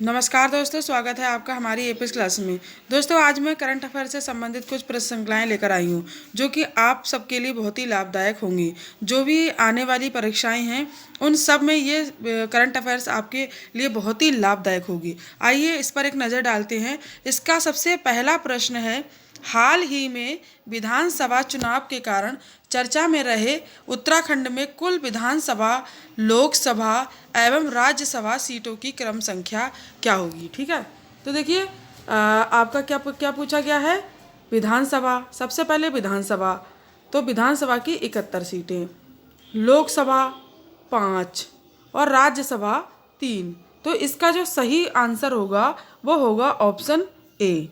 नमस्कार दोस्तों, स्वागत है आपका हमारी एपीएस क्लास में। दोस्तों, आज मैं करंट अफेयर से संबंधित कुछ प्रश्न श्रृंखलाएं लेकर आई हूँ जो कि आप सबके लिए बहुत ही लाभदायक होंगी। जो भी आने वाली परीक्षाएं हैं उन सब में ये करंट अफेयर्स आपके लिए बहुत ही लाभदायक होगी। आइए इस पर एक नज़र डालते हैं। इसका सबसे पहला प्रश्न है, हाल ही में विधानसभा चुनाव के कारण चर्चा में रहे उत्तराखंड में कुल विधानसभा, लोकसभा एवं राज्यसभा सीटों की क्रम संख्या क्या होगी। ठीक है, तो देखिए आपका क्या क्या पूछा गया है। विधानसभा, सबसे पहले विधानसभा, तो विधानसभा की 71 सीटें, लोकसभा 5 और राज्यसभा 3। तो इसका जो सही आंसर होगा वो होगा ऑप्शन ए।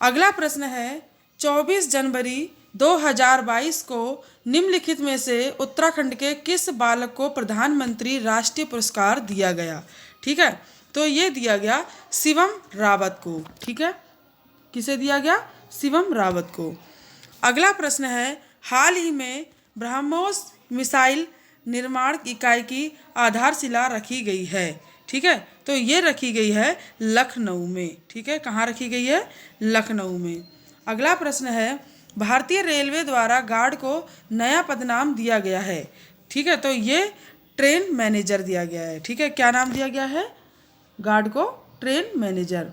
अगला प्रश्न है, 24 जनवरी 2022 को निम्नलिखित में से उत्तराखंड के किस बालक को प्रधानमंत्री राष्ट्रीय पुरस्कार दिया गया। ठीक है, तो ये दिया गया शिवम रावत को। ठीक है, किसे दिया गया? शिवम रावत को। अगला प्रश्न है, हाल ही में ब्रह्मोस मिसाइल निर्माण इकाई की आधारशिला रखी गई है। ठीक है, तो ये रखी गई है लखनऊ में। ठीक है, कहाँ रखी गई है? लखनऊ में। अगला प्रश्न है, भारतीय रेलवे द्वारा गार्ड को नया पदनाम दिया गया है। ठीक है, तो ये ट्रेन मैनेजर दिया गया है। ठीक है, क्या नाम दिया गया है? गार्ड को ट्रेन मैनेजर।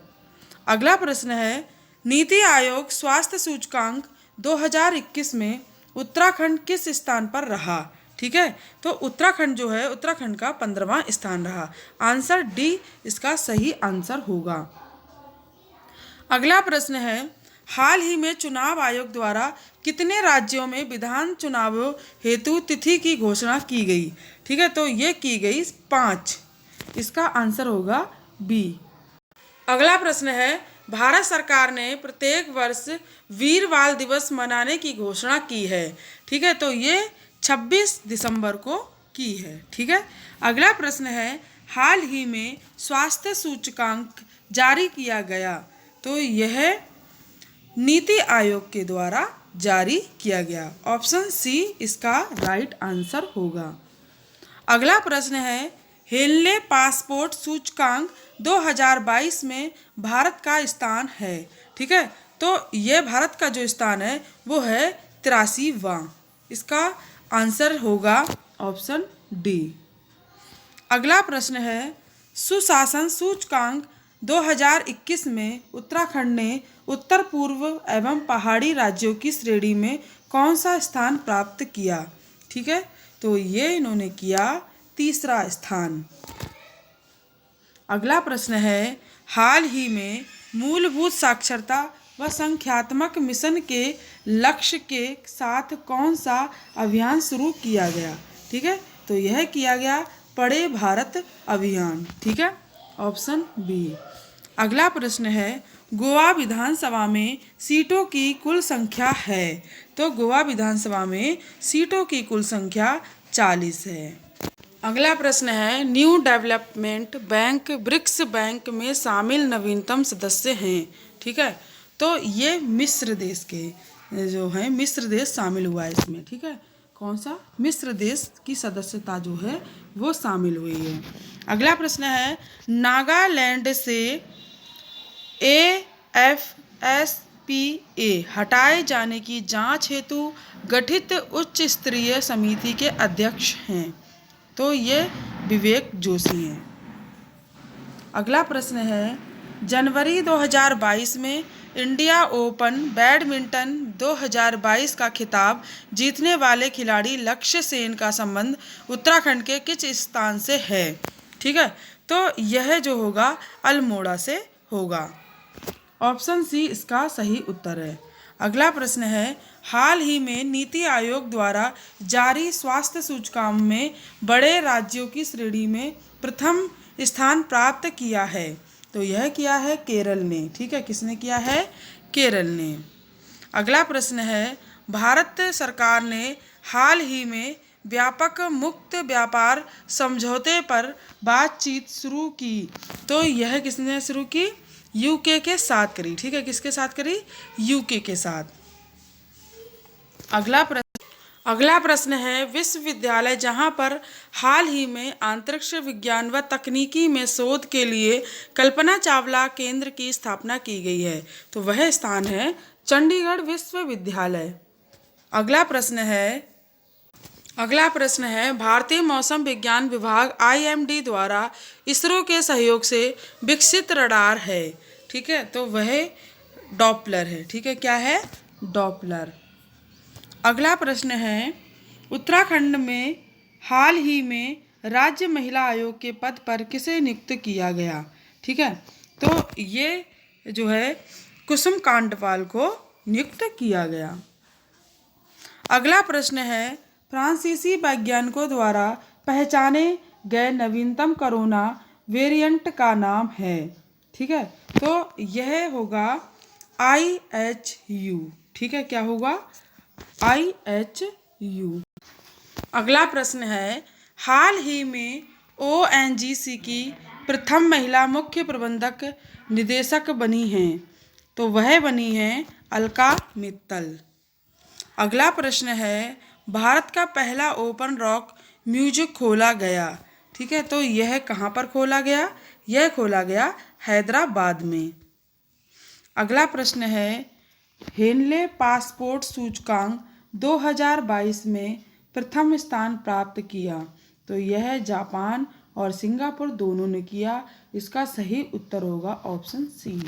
अगला प्रश्न है, नीति आयोग स्वास्थ्य सूचकांक 2021 में उत्तराखंड किस स्थान पर रहा। ठीक है, तो उत्तराखंड जो है, उत्तराखंड का 15वां स्थान रहा। आंसर डी इसका सही आंसर होगा। अगला प्रश्न है, हाल ही में चुनाव आयोग द्वारा कितने राज्यों में विधान चुनावों हेतु तिथि की घोषणा की गई। ठीक है, तो ये की गई 5। इसका आंसर होगा बी। अगला प्रश्न है, भारत सरकार ने प्रत्येक वर्ष वीर बाल दिवस मनाने की घोषणा की है। ठीक है, तो ये 26 दिसंबर को की है। ठीक है, अगला प्रश्न है, हाल ही में स्वास्थ्य सूचकांक जारी किया गया, तो यह नीति आयोग के द्वारा जारी किया गया। ऑप्शन सी इसका राइट आंसर होगा। अगला प्रश्न है, हेनले पासपोर्ट सूचकांक 2022 में भारत का स्थान है। ठीक है, तो यह भारत का जो स्थान है वो है 83वां। इसका आंसर होगा ऑप्शन डी। अगला प्रश्न है, सुशासन सूचकांक 2021 में उत्तराखंड ने उत्तर पूर्व एवं पहाड़ी राज्यों की श्रेणी में कौन सा स्थान प्राप्त किया। ठीक है, तो ये इन्होंने किया 3रा स्थान। अगला प्रश्न है, हाल ही में मूलभूत साक्षरता व संख्यात्मक मिशन के लक्ष्य के साथ कौन सा अभियान शुरू किया गया। ठीक है, तो यह किया गया पढ़े भारत अभियान। ठीक है, ऑप्शन बी। अगला प्रश्न है, गोवा विधानसभा में सीटों की कुल संख्या है, तो गोवा विधानसभा में सीटों की कुल संख्या 40 है। अगला प्रश्न है, new development bank BRICS bank में शामिल नवीनतम सदस्य हैं। ठीक है, तो ये मिस्र देश के जो हैं, मिस्र देश शामिल हुआ है इसमें। ठीक है, कौन सा? मिस्र देश की सदस्यता जो है वो शामिल हुई है। अगला प्रश्न है, नागालैंड से AFSPA हटाए जाने की जांच हेतु गठित उच्च स्तरीय समिति के अध्यक्ष हैं, तो ये विवेक जोशी हैं। अगला प्रश्न है, जनवरी 2022 में इंडिया ओपन बैडमिंटन 2022 का खिताब जीतने वाले खिलाड़ी लक्ष्य सेन का संबंध उत्तराखंड के किस स्थान से है। ठीक है, तो यह जो होगा अल्मोड़ा से होगा। ऑप्शन सी इसका सही उत्तर है। अगला प्रश्न है, हाल ही में नीति आयोग द्वारा जारी स्वास्थ्य सूचकांक में बड़े राज्यों की श्रेणी में प्रथम स्थान प्राप्त किया है, तो यह किया है केरल ने। ठीक है, किसने किया है? केरल ने। अगला प्रश्न है, भारत सरकार ने हाल ही में व्यापक मुक्त व्यापार समझौते पर बातचीत शुरू की, तो यह किसने शुरू की? यूके के साथ करी। ठीक है, किसके साथ करी? यूके के साथ। अगला प्रश्न है, विश्वविद्यालय जहां पर हाल ही में अंतरिक्ष विज्ञान व तकनीकी में शोध के लिए कल्पना चावला केंद्र की स्थापना की गई है, तो वह स्थान है चंडीगढ़ विश्वविद्यालय। अगला प्रश्न है भारतीय मौसम विज्ञान विभाग IMD द्वारा इसरो के सहयोग से विकसित रडार है, ठीक है, तो वह डॉपलर है, ठीक है, क्या है, डॉपलर। अगला प्रश्न है उत्तराखंड में हाल ही में राज्य महिला आयोग के पद पर किसे नियुक्त किया गया, ठीक है, तो ये जो है कुसुम कांडपाल को नियुक्त किया गया। अगला प्रश्न है फ्रांसीसी वैज्ञानिकों द्वारा पहचाने गए नवीनतम कोरोना वेरिएंट का नाम है, ठीक है, तो यह होगा IHU, ठीक है, क्या होगा, IHU। अगला प्रश्न है हाल ही में ONGC की प्रथम महिला मुख्य प्रबंधक निदेशक बनी हैं, तो वह बनी हैं अलका मित्तल। अगला प्रश्न है भारत का पहला ओपन रॉक म्यूजिक खोला गया, ठीक है, तो यह कहाँ पर खोला गया, यह खोला गया हैदराबाद में। अगला प्रश्न है हेनले पासपोर्ट सूचकांक 2022 में प्रथम स्थान प्राप्त किया, तो यह जापान और सिंगापुर दोनों ने किया, इसका सही उत्तर होगा ऑप्शन सी।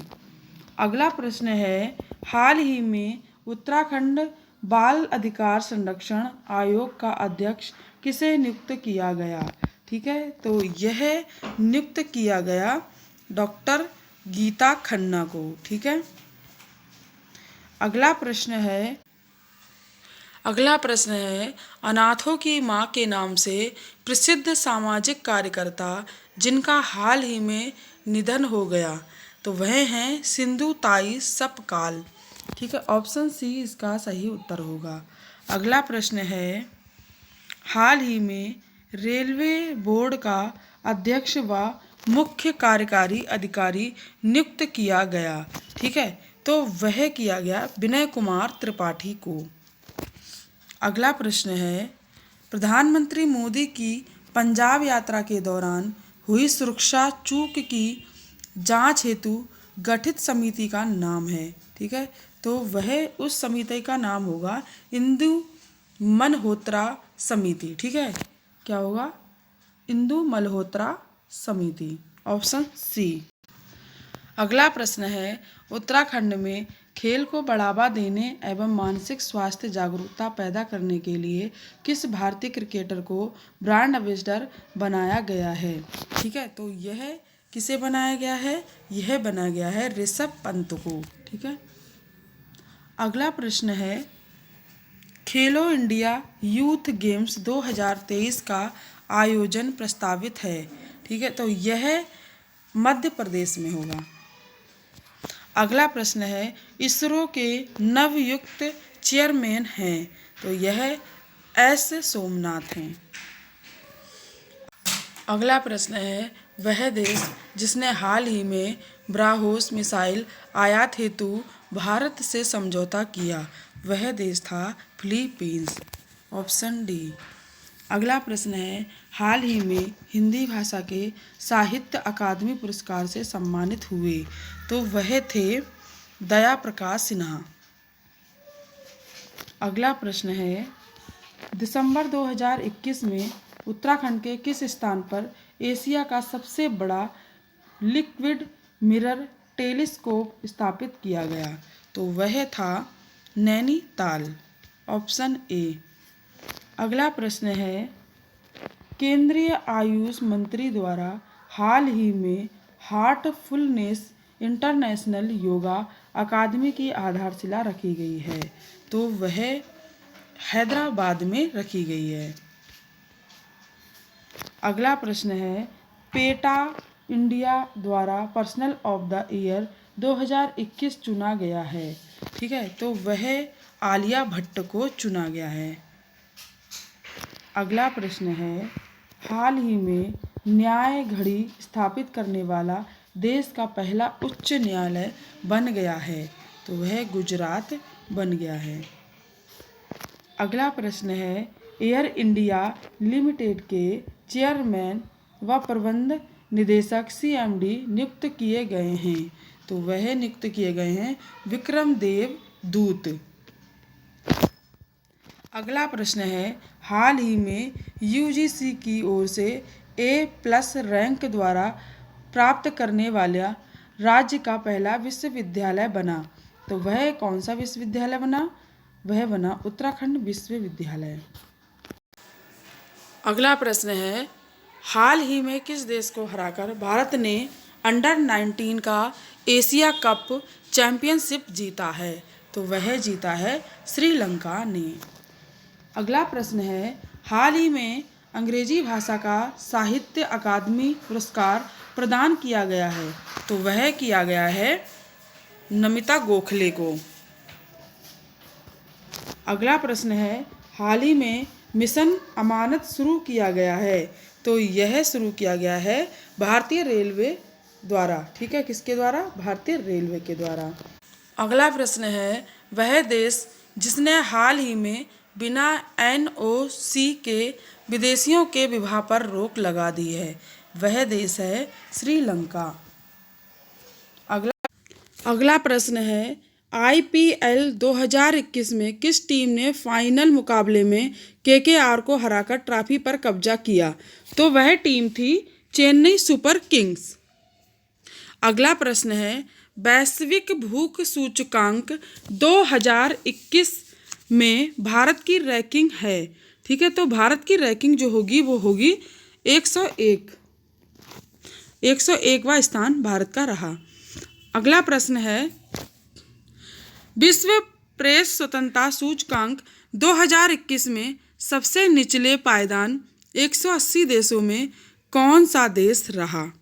अगला प्रश्न है हाल ही में उत्तराखंड बाल अधिकार संरक्षण आयोग का अध्यक्ष किसे नियुक्त किया गया, ठीक है, तो यह नियुक्त किया गया डॉक्टर गीता खन्ना को, ठीक है। अगला प्रश्न है अनाथों की मां के नाम से प्रसिद्ध सामाजिक कार्यकर्ता जिनका हाल ही में निधन हो गया, तो वह हैं सिंधु ताई सपकाल, ठीक है, ऑप्शन सी इसका सही उत्तर होगा। अगला प्रश्न है हाल ही में रेलवे बोर्ड का अध्यक्ष व मुख्य कार्यकारी अधिकारी नियुक्त किया गया, ठीक है, तो वह किया गया विनय कुमार त्रिपाठी को। अगला प्रश्न है प्रधानमंत्री मोदी की पंजाब यात्रा के दौरान हुई सुरक्षा चूक की जांच हेतु गठित समिति का नाम है, ठीक है, तो वह उस समिति का नाम होगा इंदु मल्होत्रा समिति, ठीक है, क्या होगा, इंदु मल्होत्रा समिति, ऑप्शन सी। अगला प्रश्न है उत्तराखंड में खेल को बढ़ावा देने एवं मानसिक स्वास्थ्य जागरूकता पैदा करने के लिए किस भारतीय क्रिकेटर को ब्रांड एम्बेसडर बनाया गया है, ठीक है, तो यह किसे बनाया गया है, यह बनाया गया है ऋषभ पंत को, ठीक है। अगला प्रश्न है खेलो इंडिया यूथ गेम्स 2023 का आयोजन प्रस्तावित है, ठीक है, तो यह मध्य प्रदेश में होगा। अगला प्रश्न है इसरो के नवयुक्त चेयरमैन हैं, तो यह S सोमनाथ हैं। अगला प्रश्न है वह देश जिसने हाल ही में ब्राह्मोस मिसाइल आयात हेतु भारत से समझौता किया, वह देश था फिलीपींस, ऑप्शन डी। अगला प्रश्न है हाल ही में हिंदी भाषा के साहित्य अकादमी पुरस्कार से सम्मानित हुए, तो वह थे दया प्रकाश सिन्हा। अगला प्रश्न है दिसंबर 2021 में उत्तराखंड के किस स्थान पर एशिया का सबसे बड़ा लिक्विड मिरर टेलीस्कोप स्थापित किया गया, तो वह था नैनीताल, ऑप्शन ए। अगला प्रश्न है केंद्रीय आयुष मंत्री द्वारा हाल ही में हार्टफुलनेस इंटरनेशनल योगा अकादमी की आधारशिला रखी गई है, तो वह हैदराबाद में रखी गई है। अगला प्रश्न है पेटा इंडिया द्वारा पर्सनल ऑफ द ईयर 2021 चुना गया है, ठीक है, तो वह आलिया भट्ट को चुना गया है। अगला प्रश्न है हाल ही में न्याय घड़ी स्थापित करने वाला देश का पहला उच्च न्यायालय बन गया है, तो वह गुजरात बन गया है। अगला प्रश्न है, एयर इंडिया लिमिटेड के चेयरमैन व प्रबंध निदेशक सीएमडी नियुक्त किए गए हैं। तो वह नियुक्त किए गए हैं विक्रम देव दूत। अगला प्रश्न है, हाल ही में यूजीसी की ओर से A+ रैंक द्वारा प्राप्त करने वाला राज्य का पहला विश्वविद्यालय बना। तो वह कौन सा विश्वविद्यालय बना? वह बना उत्तराखंड विश्वविद्यालय। अगला प्रश्न है, हाल ही में किस देश को हराकर भारत ने अंडर-19 का एशिया कप चैंपियनशिप जीता है? तो वह जीता है श्रीलंका ने। अगला प्रश्न है, हाल ही में अंग्रेजी भाषा का साहित्य अकादमी पुरस्कार प्रदान किया गया है। तो वह किया गया है नमिता गोखले को। अगला प्रश्न है, हाल ही में मिशन अमानत शुरू किया गया है। तो यह शुरू किया गया है भारतीय रेलवे द्वारा। ठीक है, किसके द्वारा? भारतीय रेलवे के द्वारा। अगला प्रश्न है, वह देश जिसने हाल ही में बिना NOC के विदेशियों के विवाह पर रोक लगा दी है, वह देश है श्रीलंका। अगला प्रश्न है, IPL 2021 में किस टीम ने फाइनल मुकाबले में KKR को हराकर ट्रॉफी पर कब्जा किया? तो वह टीम थी चेन्नई सुपर किंग्स। अगला प्रश्न है, वैश्विक भूख सूचकांक 2021 में भारत की रैंकिंग है। ठीक है, तो भारत की रैंकिंग जो होगी वो होगी 101वां स्थान भारत का रहा। अगला प्रश्न है, विश्व प्रेस स्वतंत्रता सूचकांक 2021 में सबसे निचले पायदान 180 देशों में कौन सा देश रहा?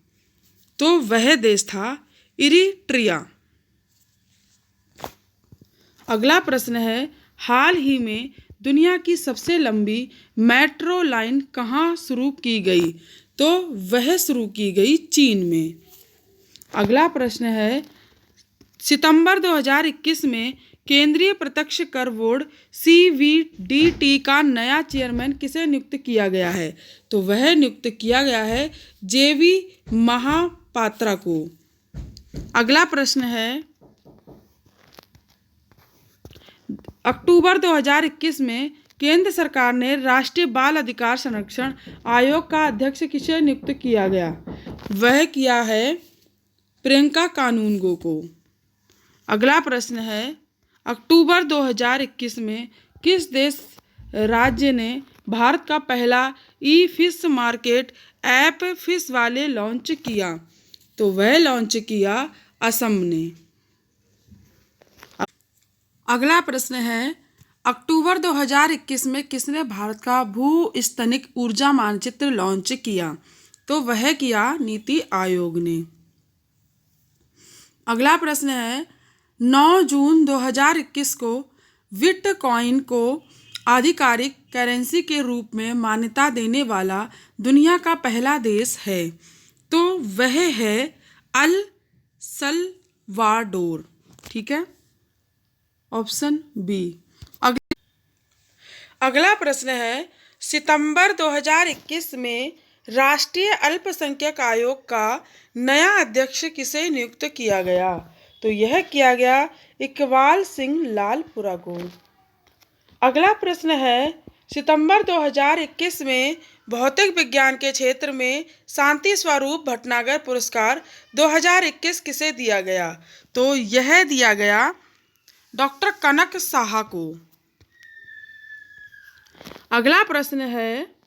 तो वह देश था इरिट्रिया। अगला प्रश्न है, हाल ही में दुनिया की सबसे लंबी मेट्रो लाइन कहाँ शुरू की गई? तो वह शुरू की गई चीन में। अगला प्रश्न है, सितंबर 2021 में केंद्रीय प्रत्यक्ष कर बोर्ड CBDT का नया चेयरमैन किसे नियुक्त किया गया है? तो वह नियुक्त किया गया है JV महापात्रा को। अगला प्रश्न है, अक्टूबर 2021 में केंद्र सरकार ने राष्ट्रीय बाल अधिकार संरक्षण आयोग का अध्यक्ष किसे नियुक्त किया गया? वह किया है प्रियंका कानूनगो को। अगला प्रश्न है, अक्टूबर 2021 में किस देश राज्य ने भारत का पहला ई-फिश मार्केट ऐप फिश वाले लॉन्च किया? तो वह लॉन्च किया असम ने। अगला प्रश्न है, अक्टूबर 2021 में किसने भारत का भूस्थनिक ऊर्जा मानचित्र लॉन्च किया? तो वह किया नीति आयोग ने। अगला प्रश्न है, 9 जून 2021 को बिटकॉइन को आधिकारिक करेंसी के रूप में मान्यता देने वाला दुनिया का पहला देश है। तो वह है अल सल्वाडोर। ठीक है, ऑप्शन बी। अगला प्रश्न है, सितंबर 2021 में राष्ट्रीय अल्पसंख्यक आयोग का नया अध्यक्ष किसे नियुक्त किया गया? तो यह किया गया इकबाल सिंह लालपुरा को। अगला प्रश्न है, सितंबर 2021 में भौतिक विज्ञान के क्षेत्र में शांति स्वरूप भटनागर पुरस्कार 2021 किसे दिया गया? तो यह दिया गया डॉक्टर कनक साहा को। अगला प्रश्न है,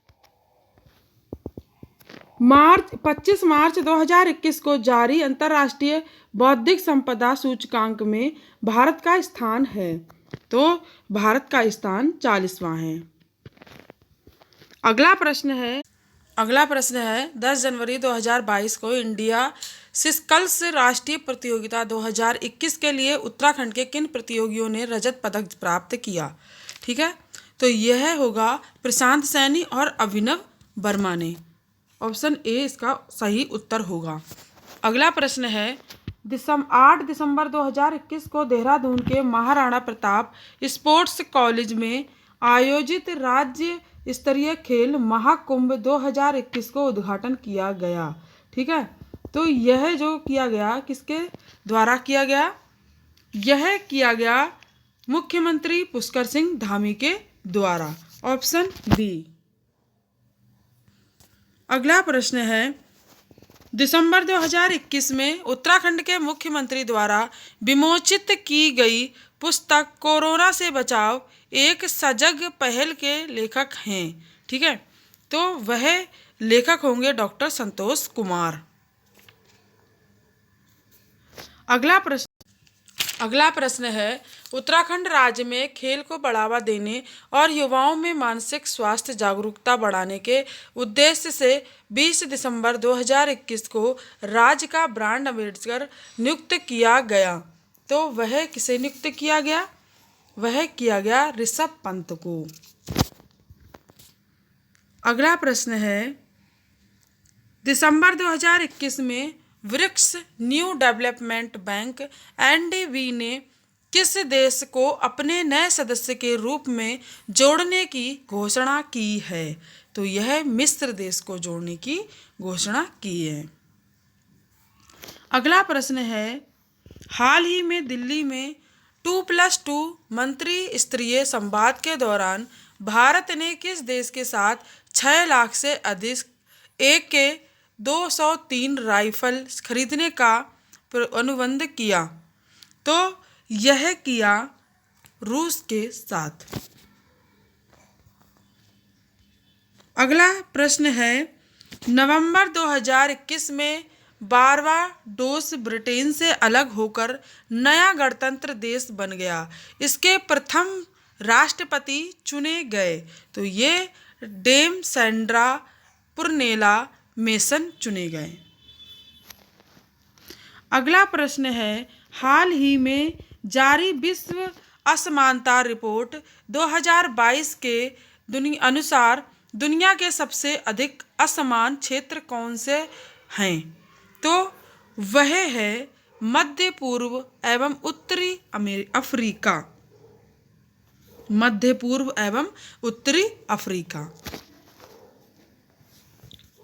25 मार्च 2021 को जारी अंतर्राष्ट्रीय बौद्धिक संपदा सूचकांक में भारत का स्थान है। तो भारत का स्थान 40वां है। अगला प्रश्न है 10 जनवरी 2022 को इंडिया सिस्कल्स राष्ट्रीय प्रतियोगिता 2021 के लिए उत्तराखंड के किन प्रतियोगियों ने रजत पदक प्राप्त किया? ठीक है, तो यह होगा प्रशांत सैनी और अभिनव वर्मा ने। ऑप्शन ए इसका सही उत्तर होगा। अगला प्रश्न है, 8 दिसंबर 2021 को देहरादून के महाराणा प्रताप स्पोर्ट्स कॉलेज में आयोजित राज्य स्तरीय खेल महाकुंभ 2021 को उद्घाटन किया गया। ठीक है, तो यह जो किया गया किसके द्वारा किया गया? यह किया गया मुख्यमंत्री पुष्कर सिंह धामी के द्वारा। Option B. अगला प्रश्न है, दिसंबर 2021 में उत्तराखंड के मुख्यमंत्री द्वारा विमोचित की गई पुस्तक कोरोना से बचाव एक सजग पहल के लेखक हैं। ठीक है, तो वह लेखक होंगे डॉक्टर संतोष कुमार। अगला प्रश्न है, उत्तराखंड राज्य में खेल को बढ़ावा देने और युवाओं में मानसिक स्वास्थ्य जागरूकता बढ़ाने के उद्देश्य से 20 दिसंबर 2021 को राज्य का ब्रांड एम्बेसडर नियुक्त किया गया। तो वह किसे नियुक्त किया गया? वह किया गया ऋषभ पंत को। अगला प्रश्न है, दिसंबर 2021 में BRICS new development bank NDB ने किस देश को अपने नए सदस्य के रूप में जोड़ने की घोषणा की है? तो यह मिस्र देश को जोड़ने की घोषणा की है। अगला प्रश्न है, हाल ही में दिल्ली में 2+2 मंत्री स्तरीय संवाद के दौरान भारत ने किस देश के साथ 6 लाख से अधिक AK-203 राइफल खरीदने का अनुबंध किया? तो यह किया रूस के साथ। अगला प्रश्न है, नवंबर 2021 में 12वां डोस ब्रिटेन से अलग होकर नया गणतंत्र देश बन गया। इसके प्रथम राष्ट्रपति चुने गए। तो ये डेम सैंड्रा पुरनेला मेसन चुने गए। अगला प्रश्न है, हाल ही में जारी विश्व असमानता रिपोर्ट 2022 के अनुसार दुनिया के सबसे अधिक असमान क्षेत्र कौन से हैं? तो वह है मध्य पूर्व एवं उत्तरी अफ्रीका। मध्य पूर्व एवं उत्तरी अफ्रीका।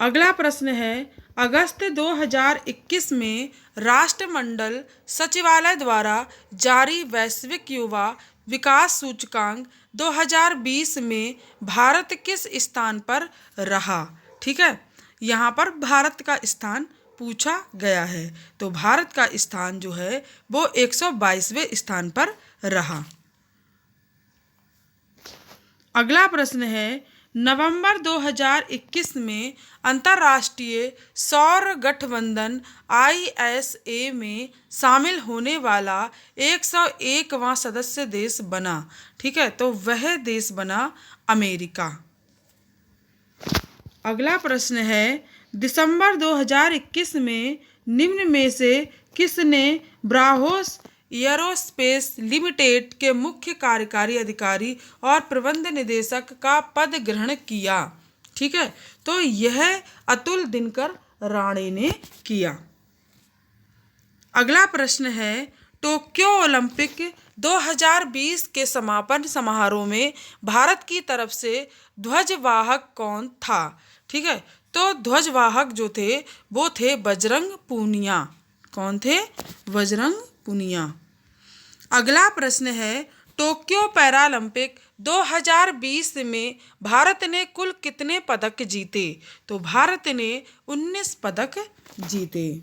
अगला प्रश्न है, अगस्त 2021 में राष्ट्रमंडल सचिवालय द्वारा जारी वैश्विक युवा विकास सूचकांक 2020 में भारत किस स्थान पर रहा? ठीक है, यहाँ पर भारत का स्थान पूछा गया है। तो भारत का स्थान जो है वो 122वें स्थान पर रहा। अगला प्रश्न है, नवंबर 2021 में अंतर्राष्ट्रीय सौर गठबंधन ISA में शामिल होने वाला 101वां सदस्य देश बना। ठीक है, तो वह देश बना अमेरिका। अगला प्रश्न है, दिसंबर 2021 में निम्न में से किसने ब्राहोस एयरोस्पेस लिमिटेड के मुख्य कार्यकारी अधिकारी और प्रबंध निदेशक का पद ग्रहण किया? ठीक है, तो यह अतुल दिनकर राणे ने किया। अगला प्रश्न है, टोक्यो ओलंपिक 2020 के समापन समारोह में भारत की तरफ से ध्वजवाहक कौन था? ठीक है, तो ध्वजवाहक जो थे वो थे बजरंग पूनिया। कौन थे? बजरंग पूनिया। अगला प्रश्न है, टोक्यो पैरालंपिक 2020 में भारत ने कुल कितने पदक जीते? तो भारत ने 19 पदक जीते।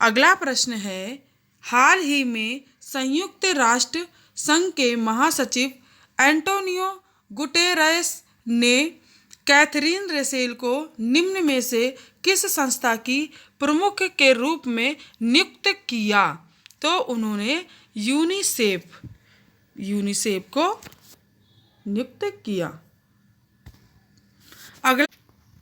अगला प्रश्न है, हाल ही में संयुक्त राष्ट्र संघ के महासचिव एंटोनियो गुटेरेस ने कैथरीन रेसेल को निम्न में से किस संस्था की प्रमुख के रूप में नियुक्त किया? तो उन्होंने यूनिसेफ को नियुक्त किया।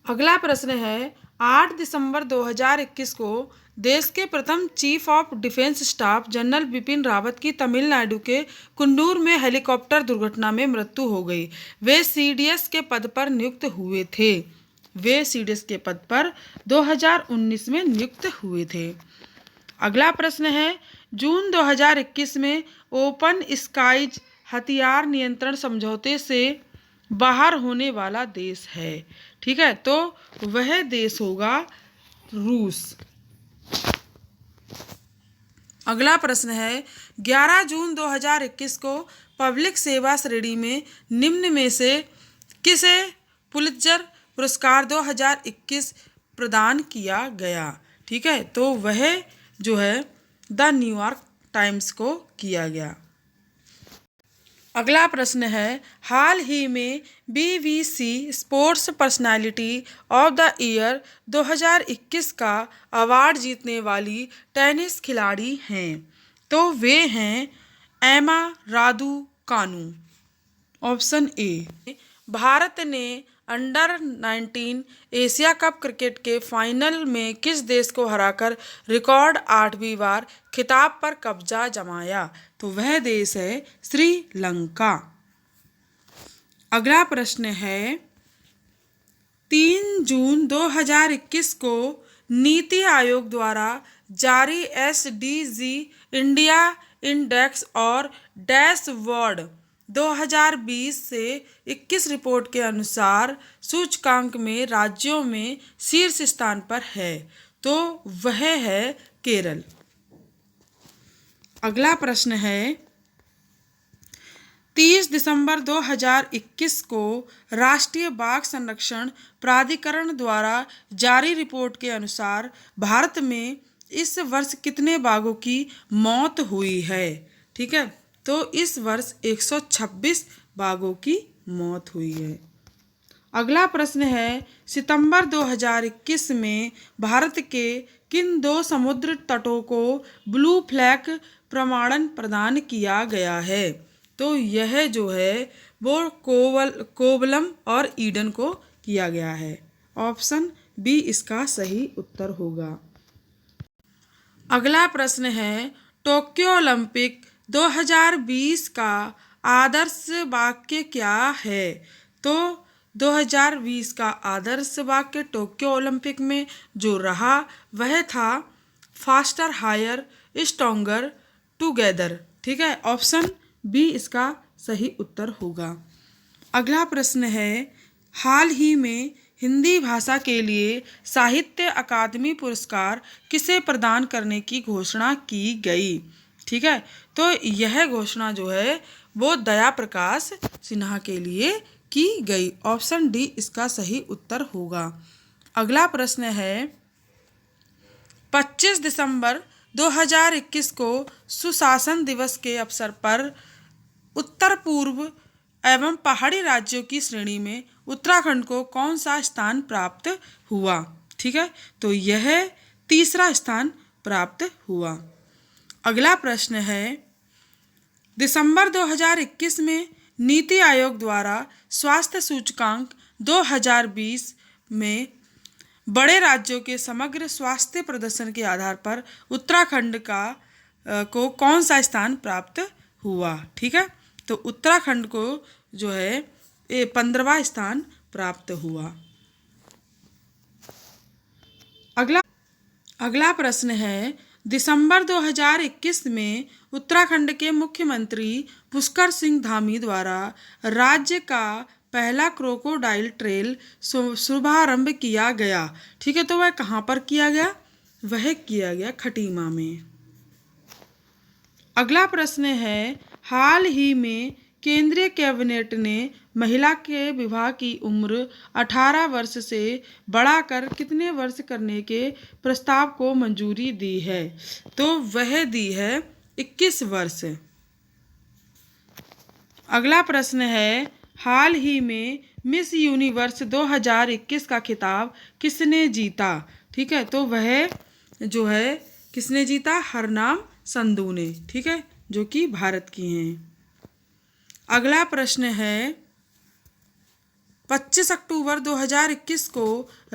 अगला प्रश्न है, 8 दिसंबर 2021 को देश के प्रथम chief of defence staff general Bipin Rawat की तमिलनाडु के कुन्नूर में हेलीकॉप्टर दुर्घटना में मृत्यु हो गई। वे CDS के पद पर नियुक्त हुए थे। वे CDS के पद पर 2019 में नियुक्त हुए थे। अगला प्रश्न है, जून 2021 में ओपन स्काईज हथियार नियंत्रण समझौते से बाहर होने वाला देश है? ठीक है, तो वह देश होगा रूस। अगला प्रश्न है 11 जून 2021 को पब्लिक सेवा श्रेणी में निम्न में से किसे पुलित्जर पुरस्कार 2021 प्रदान किया गया? ठीक है, तो वह जो है द न्यूयॉर्क टाइम्स को किया गया। अगला प्रश्न है हाल ही में BBC sports personality of the year 2021 का अवार्ड जीतने वाली टेनिस खिलाड़ी हैं? तो वे हैं एमा रादुकानु। Option A. भारत ने अंडर-19 एशिया कप क्रिकेट के फाइनल में किस देश को हराकर रिकॉर्ड 8वीं बार खिताब पर कब्जा जमाया? तो वह देश है श्रीलंका। अगला प्रश्न है 3 जून 2021 को नीति आयोग द्वारा जारी SDG इंडिया इंडेक्स और डैशबोर्ड 2020 से 21 रिपोर्ट के अनुसार सूचकांक में राज्यों में शीर्ष स्थान पर है, तो वह है केरल। अगला प्रश्न है 30 दिसंबर 2021 को राष्ट्रीय बाघ संरक्षण प्राधिकरण द्वारा जारी रिपोर्ट के अनुसार भारत में इस वर्ष कितने बाघों की मौत हुई है? ठीक है, तो इस वर्ष 126 बाघों की मौत हुई है। अगला प्रश्न है सितंबर 2021 में भारत के किन 2 समुद्र तटों को ब्लू फ्लैग प्रमाणन प्रदान किया गया है? तो यह जो है वो कोवलम और ईडन को किया गया है। ऑप्शन बी इसका सही उत्तर होगा। अगला प्रश्न है टोक्यो ओलंपिक 2020 का आदर्श वाक्य क्या है? तो 2020 का आदर्श वाक्य टोक्यो ओलंपिक में जो रहा वह था फास्टर हायर स्ट्रॉन्गर टुगेदर। ठीक है, ऑप्शन बी इसका सही उत्तर होगा। अगला प्रश्न है हाल ही में हिंदी भाषा के लिए साहित्य अकादमी पुरस्कार किसे प्रदान करने की घोषणा की गई? ठीक है, तो यह घोषणा जो है वो दया प्रकाश सिन्हा के लिए की गई। ऑप्शन डी इसका सही उत्तर होगा। अगला प्रश्न है 25 दिसंबर 2021 को सुशासन दिवस के अवसर पर उत्तर पूर्व एवं पहाड़ी राज्यों की श्रेणी में उत्तराखंड को कौन सा स्थान प्राप्त हुआ? ठीक है, तो यह तीसरा स्थान प्राप्त हुआ। अगला प्रश्न है दिसंबर 2021 में नीति आयोग द्वारा स्वास्थ्य सूचकांक 2020 में बड़े राज्यों के समग्र स्वास्थ्य प्रदर्शन के आधार पर उत्तराखंड को कौन सा स्थान प्राप्त हुआ? ठीक है, तो उत्तराखंड को जो है 15वां स्थान प्राप्त हुआ। अगला प्रश्न है दिसंबर 2021 में उत्तराखंड के मुख्यमंत्री पुष्कर सिंह धामी द्वारा राज्य का पहला क्रोकोडाइल ट्रेल शुभारंभ किया गया। ठीक है, तो वह कहाँ पर किया गया? वह किया गया खटीमा में। अगला प्रश्न है हाल ही में केंद्रीय कैबिनेट ने महिला के विवाह की उम्र 18 वर्ष से बढ़ाकर कितने वर्ष करने के प्रस्ताव को मंजूरी दी है? तो वह दी है 21 वर्ष। अगला प्रश्न है हाल ही में मिस यूनिवर्स 2021 का खिताब किसने जीता? ठीक है, तो वह जो है किसने जीता? हरनाम संधू ने। ठीक है, जो कि भारत की हैं। अगला प्रश्न है 25 अक्टूबर 2021 को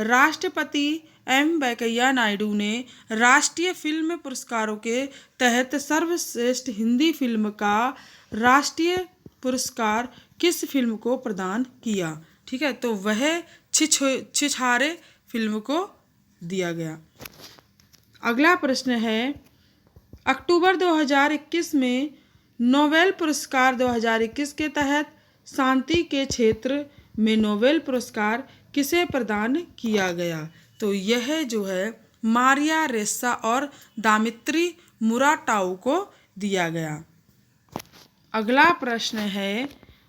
राष्ट्रपति वेंकैया नायडू ने राष्ट्रीय फिल्म पुरस्कारों के तहत सर्वश्रेष्ठ हिंदी फिल्म का राष्ट्रीय पुरस्कार किस फिल्म को प्रदान किया? ठीक है, तो वह छिछारे फिल्म को दिया गया। अगला प्रश्न है अक्टूबर 2021 में नोबेल पुरस्कार 2021 के तहत शांति के क्षेत्र में नोबेल पुरस्कार किसे प्रदान किया गया? तो यह जो है मारिया रेसा और दामित्री मुराटाऊ को दिया गया। अगला प्रश्न है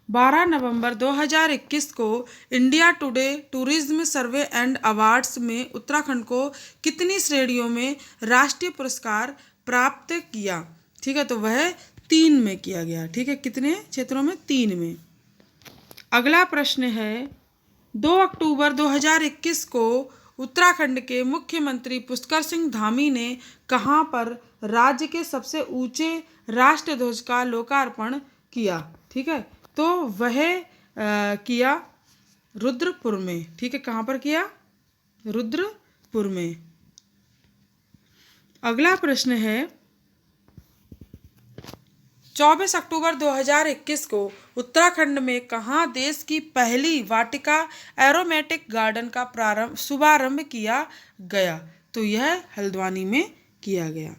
12 नवंबर 2021 को India today tourism survey and awards में उत्तराखंड को कितनी श्रेणियों में राष्ट्रीय पुरस्कार प्राप्त किया? ठीक है, तो वह 3 में किया गया। ठीक है, कितने क्षेत्रों में? 3 में। अगला प्रश्न है 2 अक्टूबर 2021 को उत्तराखंड के मुख्यमंत्री पुष्कर सिंह धामी ने कहाँ पर राज्य के सबसे ऊंचे राष्ट्रध्वज का लोकार्पण किया? ठीक है, तो वह किया रुद्रपुर में। ठीक है, कहाँ पर किया? रुद्रपुर में। अगला प्रश्न है 24 अक्टूबर 2021 को उत्तराखंड में कहाँ देश की पहली वाटिका एरोमेटिक गार्डन का शुभारंभ किया गया? तो यह हल्द्वानी में किया गया।